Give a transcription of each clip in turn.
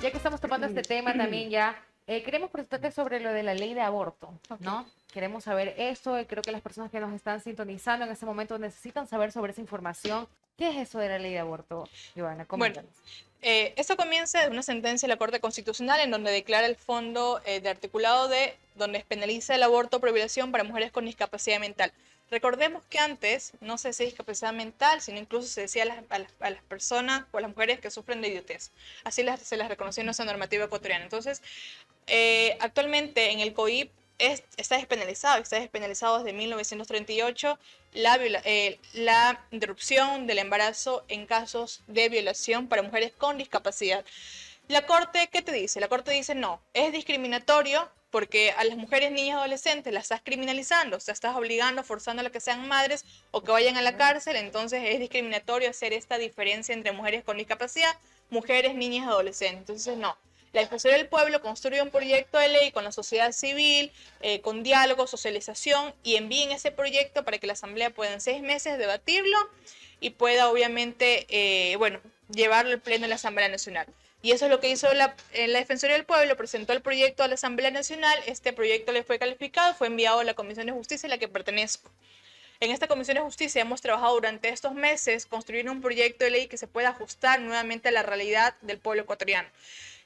ya que estamos tocando este tema también ya, queremos preguntarte sobre lo de la ley de aborto, ¿no? Queremos saber eso, y creo que las personas que nos están sintonizando en este momento necesitan saber sobre esa información. ¿Qué es eso de la ley de aborto, Giovanna? Bueno, Coméntanos. esto comienza de una sentencia de la Corte Constitucional en donde declara el fondo de articulado de donde penaliza el aborto por violación para mujeres con discapacidad mental. Recordemos que antes no se decía discapacidad mental, sino incluso se decía a las personas o a las mujeres que sufren de idiotez. Así se las reconoció en nuestra normativa ecuatoriana. Entonces, actualmente en el COIP está despenalizado desde 1938 la interrupción del embarazo en casos de violación para mujeres con discapacidad. La Corte, ¿qué te dice? La Corte dice no, es discriminatorio porque a las mujeres, niñas y adolescentes las estás criminalizando, o sea, estás obligando, forzando a que sean madres o que vayan a la cárcel, entonces es discriminatorio hacer esta diferencia entre mujeres con discapacidad, mujeres, niñas y adolescentes. Entonces no. La Defensoría del Pueblo construye un proyecto de ley con la sociedad civil, con diálogo, socialización, y envíen ese proyecto para que la Asamblea pueda en 6 meses debatirlo y pueda obviamente, llevarlo al pleno de la Asamblea Nacional. Y eso es lo que hizo la Defensoría del Pueblo, presentó el proyecto a la Asamblea Nacional, este proyecto le fue calificado, fue enviado a la Comisión de Justicia a la que pertenezco. En esta Comisión de Justicia hemos trabajado durante estos meses construyendo un proyecto de ley que se pueda ajustar nuevamente a la realidad del pueblo ecuatoriano.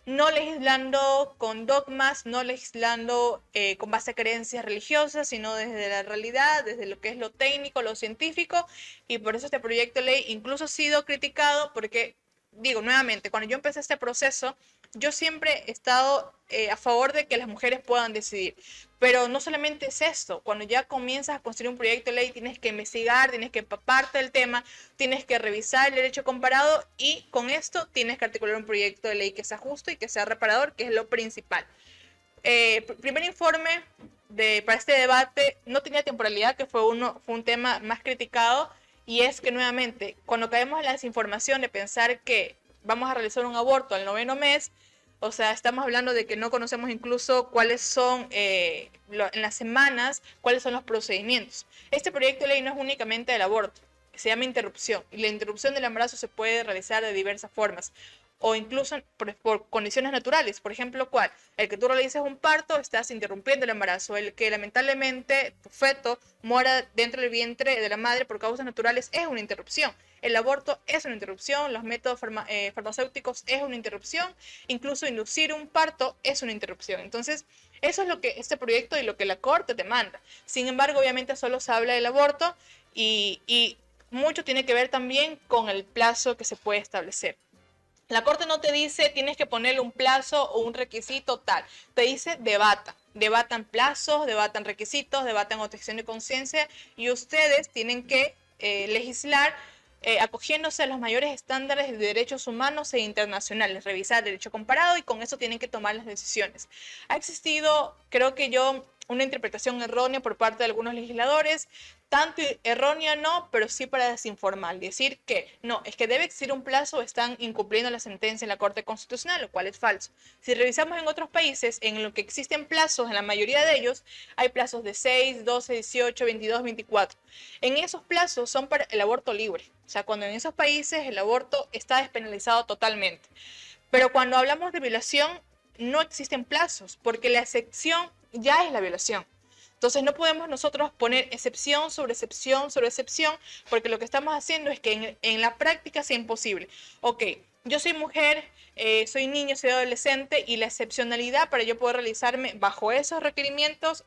No legislando con dogmas, no legislando con base a creencias religiosas, sino desde la realidad, desde lo que es lo técnico, lo científico, y por eso este proyecto de ley incluso ha sido criticado porque, digo nuevamente, cuando yo empecé este proceso, yo siempre he estado a favor de que las mujeres puedan decidir. Pero no solamente es esto, cuando ya comienzas a construir un proyecto de ley tienes que investigar, tienes que empaparte del tema, tienes que revisar el derecho comparado y con esto tienes que articular un proyecto de ley que sea justo y que sea reparador, que es lo principal. Primer informe para este debate no tenía temporalidad, que fue un tema más criticado, y es que nuevamente, cuando caemos en la desinformación de pensar que vamos a realizar un aborto al 9º mes, o sea, estamos hablando de que no conocemos incluso cuáles son, en las semanas, cuáles son los procedimientos. Este proyecto de ley no es únicamente del aborto, se llama interrupción, y la interrupción del embarazo se puede realizar de diversas formas, o incluso por condiciones naturales. Por ejemplo, ¿cuál? El que tú realices un parto, estás interrumpiendo el embarazo. El que lamentablemente tu feto muera dentro del vientre de la madre por causas naturales es una interrupción. El aborto es una interrupción, los métodos farmacéuticos es una interrupción, incluso inducir un parto es una interrupción. Entonces, eso es lo que este proyecto y lo que la Corte te manda. Sin embargo, obviamente solo se habla del aborto y mucho tiene que ver también con el plazo que se puede establecer. La Corte no te dice tienes que ponerle un plazo o un requisito tal, te dice debatan plazos, debatan requisitos, debatan objeción de conciencia y ustedes tienen que legislar acogiéndose a los mayores estándares de derechos humanos e internacionales, revisar derecho comparado y con eso tienen que tomar las decisiones. Ha existido, creo que yo, una interpretación errónea por parte de algunos legisladores, tanto errónea no, pero sí para desinformar, decir que no, es que debe existir un plazo, están incumpliendo la sentencia en la Corte Constitucional, lo cual es falso. Si revisamos en otros países, en lo que existen plazos, en la mayoría de ellos, hay plazos de 6, 12, 18, 22, 24. En esos plazos son para el aborto libre, o sea, cuando en esos países el aborto está despenalizado totalmente. Pero cuando hablamos de violación, no existen plazos, porque la excepción ya es la violación. Entonces no podemos nosotros poner excepción sobre excepción sobre excepción, porque lo que estamos haciendo es que en la práctica sea imposible. Ok, yo soy mujer, soy niño, soy adolescente, y la excepcionalidad para yo poder realizarme bajo esos requerimientos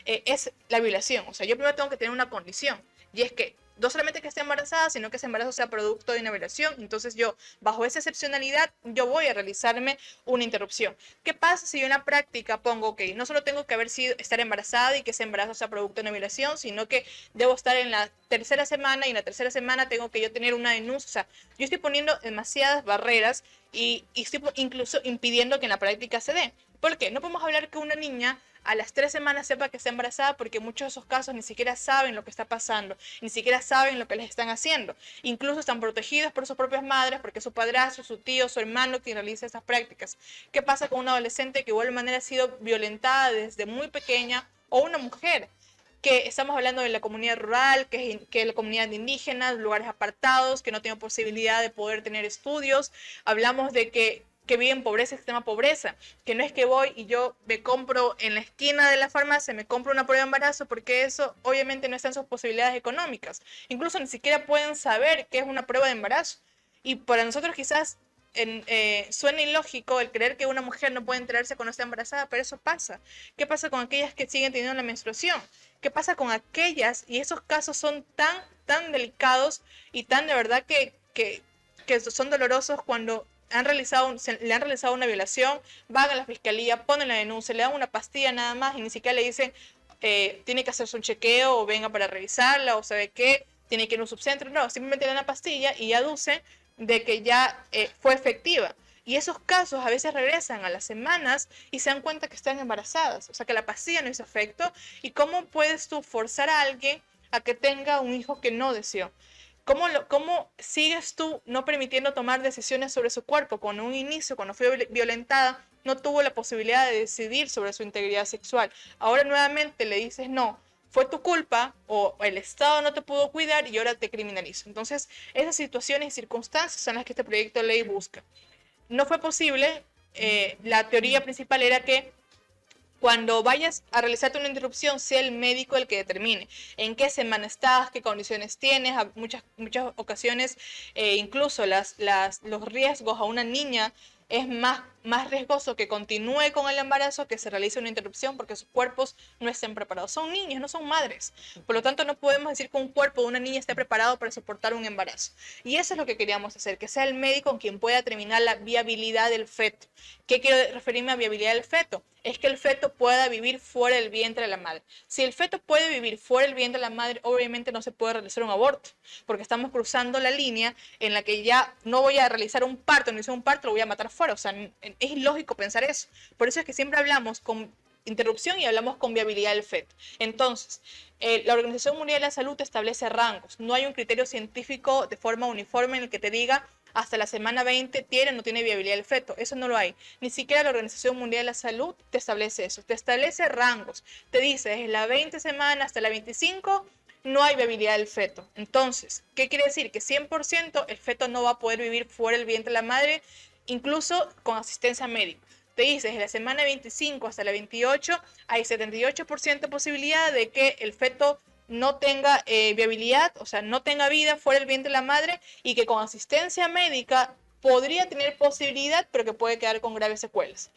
es la violación. O sea, yo primero tengo que tener una condición, y es que no solamente que esté embarazada, sino que ese embarazo sea producto de una violación. Entonces yo, bajo esa excepcionalidad, yo voy a realizarme una interrupción. ¿Qué pasa si yo en la práctica pongo, ok, no solo tengo que estar embarazada y que ese embarazo sea producto de una violación, sino que debo estar en la 3ª semana y en la 3ª semana tengo que yo tener una denuncia? O sea, yo estoy poniendo demasiadas barreras y estoy incluso impidiendo que en la práctica se dé. ¿Por qué? No podemos hablar que una niña a las 3 semanas sepa que está embarazada, porque muchos de esos casos ni siquiera saben lo que está pasando, ni siquiera saben lo que les están haciendo. Incluso están protegidos por sus propias madres, porque es su padrastro, su tío, su hermano quien realiza esas prácticas. ¿Qué pasa con una adolescente que de igual manera ha sido violentada desde muy pequeña, o una mujer? Que estamos hablando de la comunidad rural, que es la comunidad indígena, lugares apartados, que no tienen posibilidad de poder tener estudios. Hablamos de que que vive en pobreza, extrema pobreza, que no es que voy y yo me compro en la esquina de la farmacia, me compro una prueba de embarazo, porque eso obviamente no está en sus posibilidades económicas. Incluso ni siquiera pueden saber qué es una prueba de embarazo. Y para nosotros quizás suena ilógico el creer que una mujer no puede enterarse cuando está embarazada, pero eso pasa. ¿Qué pasa con aquellas que siguen teniendo la menstruación? ¿Qué pasa con aquellas? Y esos casos son tan delicados y tan de verdad que son dolorosos cuando le han realizado una violación, van a la fiscalía, ponen la denuncia, le dan una pastilla nada más y ni siquiera le dicen tiene que hacerse un chequeo o venga para revisarla o sabe qué, tiene que ir a un subcentro. No, simplemente le dan la pastilla y aducen de que ya fue efectiva. Y esos casos a veces regresan a las semanas y se dan cuenta que están embarazadas, o sea que la pastilla no hizo efecto. ¿Y cómo puedes tú forzar a alguien a que tenga un hijo que no deseó? ¿Cómo sigues tú no permitiendo tomar decisiones sobre su cuerpo? Cuando en un inicio, cuando fue violentada, no tuvo la posibilidad de decidir sobre su integridad sexual. Ahora nuevamente le dices, no, fue tu culpa o el Estado no te pudo cuidar y ahora te criminalizo. Entonces, esas situaciones y circunstancias son las que este proyecto de ley busca. No fue posible, la teoría principal era que cuando vayas a realizarte una interrupción, sea el médico el que determine en qué semana estás, qué condiciones tienes. A muchas ocasiones, incluso los riesgos a una niña es más riesgoso que continúe con el embarazo que se realice una interrupción porque sus cuerpos no estén preparados. Son niños, no son madres. Por lo tanto, no podemos decir que un cuerpo de una niña esté preparado para soportar un embarazo. Y eso es lo que queríamos hacer, que sea el médico quien pueda determinar la viabilidad del feto. ¿Qué quiero referirme a viabilidad del feto? Es que el feto pueda vivir fuera del vientre de la madre. Si el feto puede vivir fuera del vientre de la madre, obviamente no se puede realizar un aborto, porque estamos cruzando la línea en la que ya no voy a realizar un parto, no hice un parto, lo voy a matar fuera. O sea, es ilógico pensar eso. Por eso es que siempre hablamos con interrupción y hablamos con viabilidad del feto. Entonces, la Organización Mundial de la Salud establece rangos. No hay un criterio científico de forma uniforme en el que te diga hasta la semana 20 tiene o no tiene viabilidad del feto. Eso no lo hay. Ni siquiera la Organización Mundial de la Salud te establece eso. Te establece rangos. Te dice, desde la 20 semana hasta la 25 no hay viabilidad del feto. Entonces, ¿qué quiere decir? Que 100% el feto no va a poder vivir fuera del vientre de la madre, incluso con asistencia médica. Te dice, desde la semana 25 hasta la 28 hay 78% de posibilidad de que el feto no tenga viabilidad, o sea, no tenga vida fuera del vientre de la madre y que con asistencia médica podría tener posibilidad, pero que puede quedar con graves secuelas.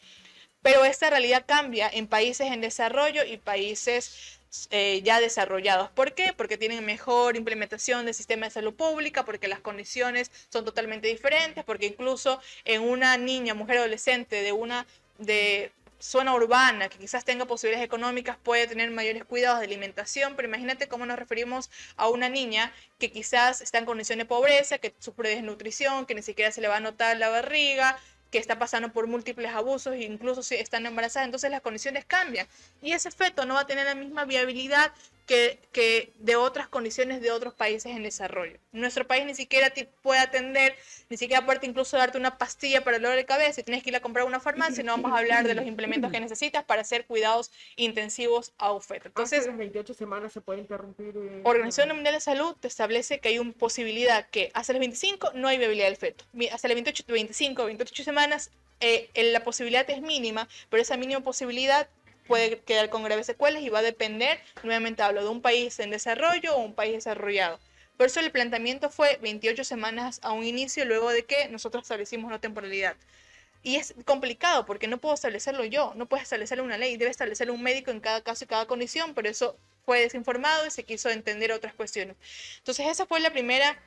Pero esta realidad cambia en países en desarrollo y países ya desarrollados. ¿Por qué? Porque tienen mejor implementación del sistema de salud pública, porque las condiciones son totalmente diferentes, porque incluso en una niña, mujer adolescente de zona urbana que quizás tenga posibilidades económicas puede tener mayores cuidados de alimentación, pero imagínate cómo nos referimos a una niña que quizás está en condiciones de pobreza, que sufre desnutrición, que ni siquiera se le va a notar la barriga, que está pasando por múltiples abusos e incluso si están embarazadas. Entonces las condiciones cambian y ese feto no va a tener la misma viabilidad que de otras condiciones de otros países en desarrollo. Nuestro país ni siquiera te puede atender, ni siquiera puede incluso darte una pastilla para el dolor de cabeza y tienes que ir a comprar una farmacia. No vamos a hablar de los implementos que necesitas para hacer cuidados intensivos a un feto. Entonces, hasta las 28 semanas se puede interrumpir. Organización Mundial de Salud te establece que hay una posibilidad que hasta las 25 no hay viabilidad del feto. Hasta las 28, 25, 28 semanas la posibilidad es mínima, pero esa mínima posibilidad puede quedar con graves secuelas y va a depender, nuevamente hablo, de un país en desarrollo o un país desarrollado. Por eso el planteamiento fue 28 semanas a un inicio, luego de que nosotros establecimos una temporalidad. Y es complicado porque no puedo establecerlo yo, no puedo establecerlo una ley, debe establecerlo un médico en cada caso y cada condición, pero eso fue desinformado y se quiso entender otras cuestiones. Entonces esa fue la primera.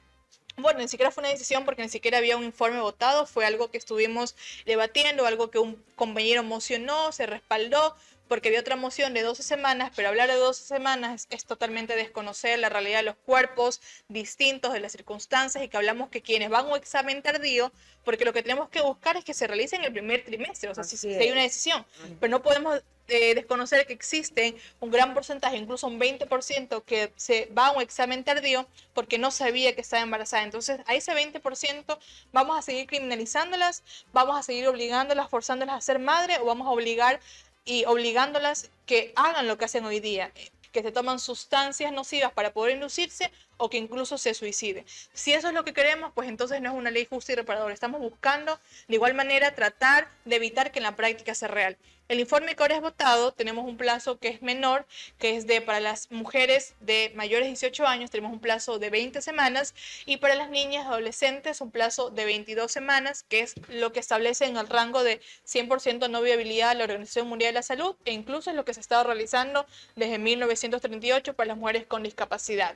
Bueno, ni siquiera fue una decisión porque ni siquiera había un informe votado, fue algo que estuvimos debatiendo, algo que un compañero mocionó, se respaldó, porque había otra moción de 12 semanas, pero hablar de 12 semanas es totalmente desconocer la realidad de los cuerpos distintos, de las circunstancias, y que hablamos que quienes van a un examen tardío, porque lo que tenemos que buscar es que se realice en el primer trimestre, o sea, si hay una decisión, pero no podemos desconocer que existen un gran porcentaje, incluso un 20% que se va a un examen tardío porque no sabía que estaba embarazada. Entonces, a ese 20% vamos a seguir criminalizándolas, vamos a seguir obligándolas, forzándolas a ser madre, o vamos a obligar y obligándolas que hagan lo que hacen hoy día, que se toman sustancias nocivas para poder inducirse, o que incluso se suicide. Si eso es lo que queremos, pues entonces no es una ley justa y reparadora. Estamos buscando de igual manera tratar de evitar que en la práctica sea real. El informe que ahora es votado, tenemos un plazo que es menor, que es para las mujeres de mayores de 18 años, tenemos un plazo de 20 semanas, y para las niñas adolescentes un plazo de 22 semanas, que es lo que establece en el rango de 100% no viabilidad la Organización Mundial de la Salud, e incluso es lo que se ha estado realizando desde 1938 para las mujeres con discapacidad.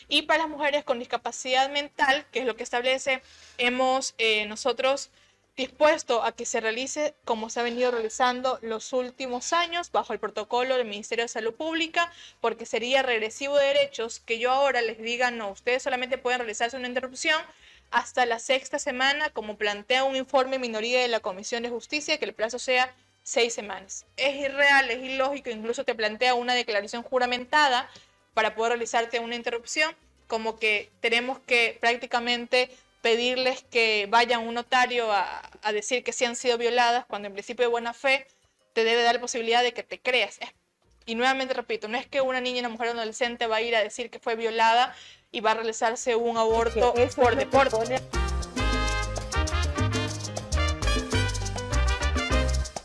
Y para las mujeres con discapacidad mental, que es lo que establece, hemos nosotros dispuesto a que se realice como se ha venido realizando los últimos años bajo el protocolo del Ministerio de Salud Pública, porque sería regresivo de derechos que yo ahora les diga, no, ustedes solamente pueden realizarse una interrupción hasta la 6ª semana, como plantea un informe minoría de la Comisión de Justicia, que el plazo sea 6 semanas. Es irreal, es ilógico, incluso te plantea una declaración juramentada para poder realizarte una interrupción, como que tenemos que prácticamente pedirles que vayan a un notario a decir que sí han sido violadas, cuando en principio de buena fe te debe dar la posibilidad de que te creas. Y nuevamente repito, no es que una niña, una mujer o un adolescente va a ir a decir que fue violada y va a realizarse un aborto por deporte.